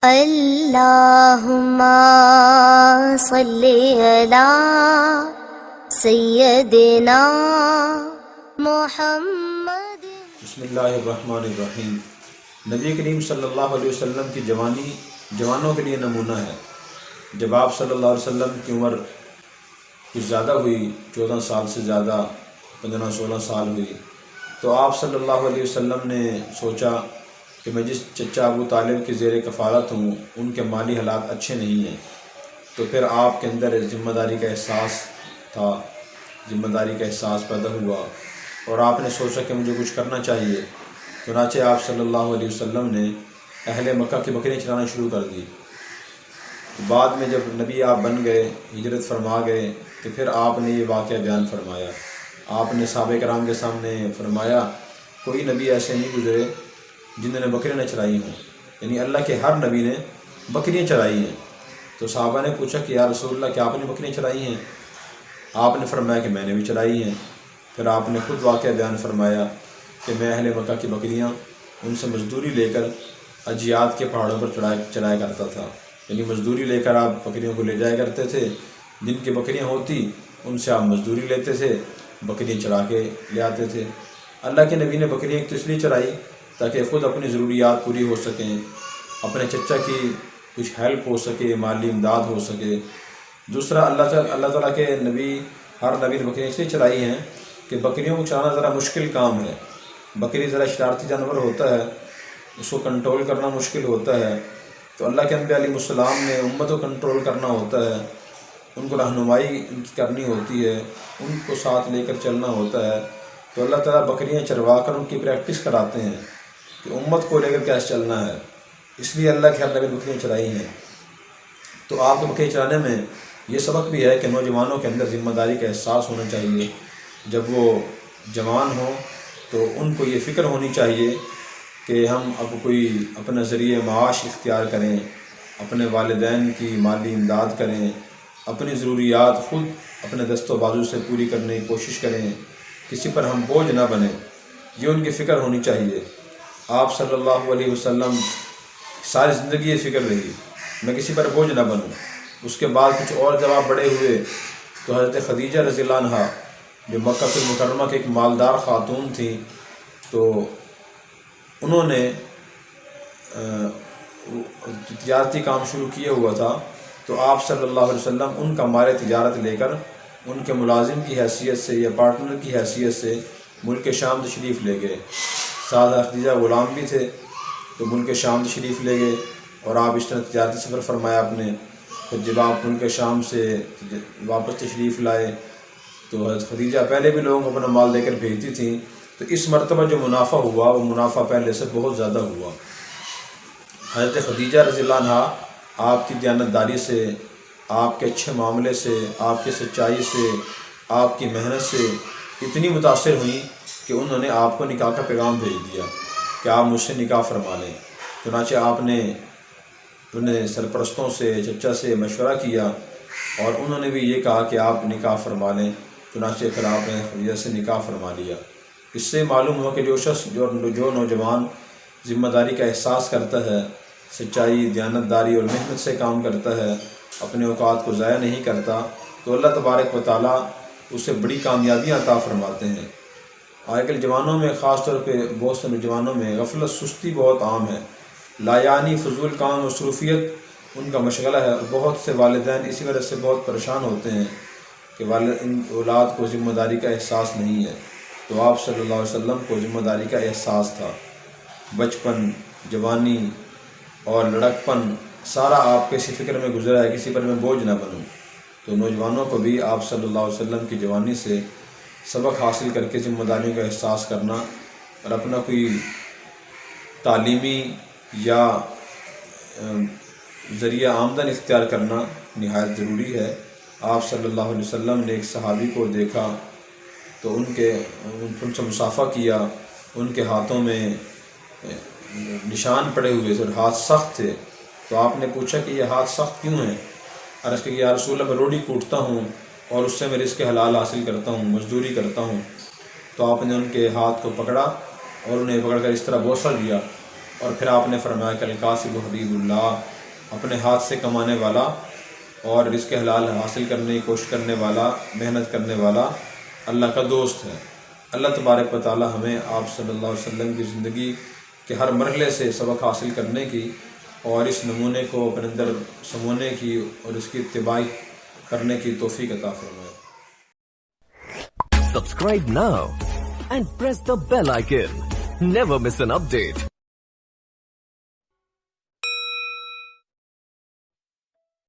اللہم صلی علی سیدنا محمد۔ بسم اللہ الرحمن الرحیم۔ نبی کریم صلی اللہ علیہ وسلم کی جوانی جوانوں کے لیے نمونہ ہے۔ جب آپ صلی اللہ علیہ وسلم کی عمر کچھ زیادہ ہوئی، 14 سال سے زیادہ، 15-16 سال ہوئی، تو آپ صلی اللہ علیہ وسلم نے سوچا کہ میں جس چچا ابو طالب کی زیر کفالت ہوں ان کے مالی حالات اچھے نہیں ہیں، تو پھر آپ کے اندر ذمہ داری کا احساس تھا، ذمہ داری کا احساس پیدا ہوا اور آپ نے سوچا کہ مجھے کچھ کرنا چاہیے۔ چنانچہ آپ صلی اللہ علیہ وسلم نے اہل مکہ کی بکریاں چرانا شروع کر دی۔ بعد میں جب نبی آپ بن گئے، ہجرت فرما گئے، تو پھر آپ نے یہ واقعہ بیان فرمایا۔ آپ نے صحابہ کرام کے سامنے فرمایا کوئی نبی ایسے نہیں گزرے جنہوں نے بکریاں نہ چرائی ہوں، یعنی اللہ کے ہر نبی نے بکریاں چرائی ہیں۔ تو صحابہ نے پوچھا کہ یا رسول اللہ کیا آپ نے بکریاں چرائی ہیں؟ آپ نے فرمایا کہ میں نے بھی چرائی ہیں۔ پھر آپ نے خود واقعہ بیان فرمایا کہ میں اہل مکہ کی بکریاں ان سے مزدوری لے کر اجیاد کے پہاڑوں پر چرایا کرتا تھا، یعنی مزدوری لے کر آپ بکریوں کو لے جایا کرتے تھے، جن کی بکریاں ہوتی ان سے آپ مزدوری لیتے تھے، بکریاں چرا کے لے آتے تھے۔ اللہ کے نبی نے بکریاں اس لیے چرائی تاکہ خود اپنی ضروریات پوری ہو سکیں، اپنے چچا کی کچھ ہیلپ ہو سکے، مالی امداد ہو سکے۔ دوسرا، اللہ تعالیٰ کے نبی ہر نبی نے بکریاں اس لیے چرائی ہیں کہ بکریوں کو چرانا ذرا مشکل کام ہے۔ بکری ذرا شرارتی جانور ہوتا ہے، اس کو کنٹرول کرنا مشکل ہوتا ہے، تو اللہ کے انبیاء علیہ السلام نے امت کو کنٹرول کرنا ہوتا ہے، ان کو رہنمائی کرنی ہوتی ہے، ان کو ساتھ لے کر چلنا ہوتا ہے۔ تو اللہ تعالیٰ بکریاں چروا کر ان کی پریکٹس کراتے ہیں کہ امت کو لے کر کیسے چلنا ہے، اس لیے اللہ کے ہر نبی بکریاں چرائی ہیں۔ تو آپ کو بکریاں چرانے میں یہ سبق بھی ہے کہ نوجوانوں کے اندر ذمہ داری کا احساس ہونا چاہیے۔ جب وہ جوان ہوں تو ان کو یہ فکر ہونی چاہیے کہ ہم اب کوئی اپنا ذریعہ معاش اختیار کریں، اپنے والدین کی مالی امداد کریں، اپنی ضروریات خود اپنے دست و بازو سے پوری کرنے کی کوشش کریں، کسی پر ہم بوجھ نہ بنیں، یہ ان کی فکر ہونی چاہیے۔ آپ صلی اللہ علیہ وسلم ساری زندگی یہ فکر رہی میں کسی پر بوجھ نہ بنوں۔ اس کے بعد کچھ اور جب آپ بڑے ہوئے تو حضرت خدیجہ رضی اللہ عنہا جو مکہ المکرمہ کی ایک مالدار خاتون تھیں، تو انہوں نے تجارتی کام شروع کیا ہوا تھا، تو آپ صلی اللہ علیہ وسلم ان کا مال تجارت لے کر ان کے ملازم کی حیثیت سے یا پارٹنر کی حیثیت سے ملک شام تشریف لے گئے۔ سادہ خدیجہ غلام بھی تھے تو ملک شام تشریف لے گئے اور آپ اس طرح تجارتی سفر فرمایا آپ نے۔ پھر جب آپ ملک شام سے واپس تشریف لائے تو حضرت خدیجہ پہلے بھی لوگوں کو اپنا مال لے کر بھیجتی تھیں، تو اس مرتبہ جو منافع ہوا وہ منافع پہلے سے بہت زیادہ ہوا۔ حضرت خدیجہ رضی اللہ عنہا آپ کی دیانتداری سے، آپ کے اچھے معاملے سے، آپ کی سچائی سے، آپ کی محنت سے اتنی متاثر ہوئیں کہ انہوں نے آپ کو نکاح کا پیغام بھیج دیا کہ آپ مجھ سے نکاح فرما لیں۔ چنانچہ آپ نے اپنے سرپرستوں سے، چچا سے مشورہ کیا اور انہوں نے بھی یہ کہا کہ آپ نکاح فرما لیں۔ چنانچہ پھر آپ نے خدیجہ سے نکاح فرما لیا۔ اس سے معلوم ہوا کہ جو شخص جو نوجوان ذمہ داری کا احساس کرتا ہے، سچائی، دیانتداری اور محنت سے کام کرتا ہے، اپنے اوقات کو ضائع نہیں کرتا، تو اللہ تبارک و تعالیٰ اسے بڑی کامیابیاں عطا فرماتے ہیں۔ آج کل جوانوں میں، خاص طور پہ بہت سے نوجوانوں میں غفلت، سستی بہت عام ہے، لایعنی فضول کام، مصروفیت ان کا مشغلہ ہے۔ بہت سے والدین اسی وجہ سے بہت پریشان ہوتے ہیں کہ ان اولاد کو ذمہ داری کا احساس نہیں ہے۔ تو آپ صلی اللہ علیہ وسلم کو ذمہ داری کا احساس تھا، بچپن، جوانی اور لڑکپن سارا آپ کسی فکر میں گزرا ہے، کسی پر میں بوجھ نہ بنوں۔ تو نوجوانوں کو بھی آپ صلی اللہ علیہ وسلم کی جوانی سے سبق حاصل کر کے ذمہ داریوں کا احساس کرنا اور اپنا کوئی تعلیمی یا ذریعہ آمدن اختیار کرنا نہایت ضروری ہے۔ آپ صلی اللہ علیہ وسلم نے ایک صحابی کو دیکھا تو ان سے مصافحہ کیا، ان کے ہاتھوں میں نشان پڑے ہوئے تھے اور ہاتھ سخت تھے، تو آپ نے پوچھا کہ یہ ہاتھ سخت کیوں ہیں؟ عرض کہ یا رسول اللہ میں روٹی کوٹتا ہوں اور اس سے میں رزق حلال حاصل کرتا ہوں، مزدوری کرتا ہوں۔ تو آپ نے ان کے ہاتھ کو پکڑا اور انہیں پکڑ کر اس طرح بوسہ دیا اور پھر آپ نے فرمایا کہ القاسم حبیب اللہ، اپنے ہاتھ سے کمانے والا اور رزق حلال حاصل کرنے کی کوشش کرنے والا، محنت کرنے والا اللہ کا دوست ہے۔ اللہ تبارک و تعالی ہمیں آپ صلی اللہ علیہ وسلم کی زندگی کے ہر مرحلے سے سبق حاصل کرنے کی اور اس نمونے کو اپنے اندر سمونے کی اور اس کی اتباع کرنے کی توفیق عطا فرمائے۔ Subscribe now and press the bell icon. Never miss an update.